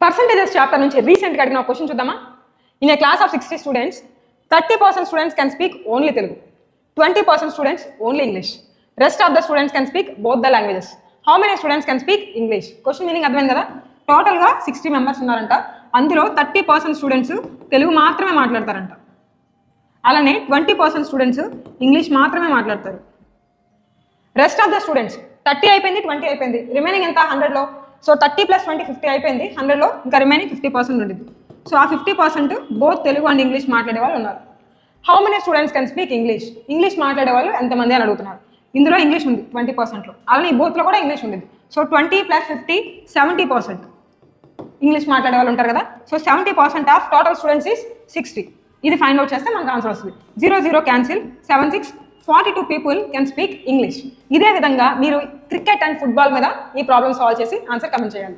Percentages chapter నుంచి రీసెంట్గా అడిగిన క్వశ్చన్ చూద్దామా. In a class of 60 students 30% students can speak only Telugu, 20% students only English, rest of the students can speak both the languages. How many students can speak English? Question meaning అర్థమైంది కదా. టోటల్గా 60 members ఉన్నారంట. అందులో 30% students Telugu మాత్రమే మాట్లాడతారంట. అలానే 20% students English మాత్రమే మాట్లాడతారు. Rest of the students 30 అయిపోయింది, 20 అయిపోయింది, రిమైనింగ్ ఎంత 100లో. సో 30 + 20 50 అయిపోయింది, 100లో ఇంకా రిమైనింగ్ 50% ఉంటుంది. సో ఆ 50% బోత్ తెలుగు అండ్ ఇంగ్లీష్ మాట్లాడే వాళ్ళు ఉన్నారు. How many students can speak English? English మాట్లాడే వాళ్ళు ఎంతమంది అని అడుగుతున్నారు. ఇందులో ఇంగ్లీష్ ఉంది 20%లో, అలానే ఈ బోత్లో కూడా ఇంగ్లీష్ ఉంది. సో 20 + 50 70% ఇంగ్లీష్ మాట్లాడే వాళ్ళు ఉంటారు కదా. So 70% of total students is 60. ఇది ఫైండ్ అవుట్ చేస్తే మనకు ఆన్సర్ వస్తుంది. 0 0 cancel, 7 6 42 people can speak English. ఇదే విధంగా మీరు క్రికెట్ అండ్ ఫుట్బాల్ మీద ఈ ప్రాబ్లమ్ సాల్వ్ చేసి ఆన్సర్ కమెంట్ చేయాలి.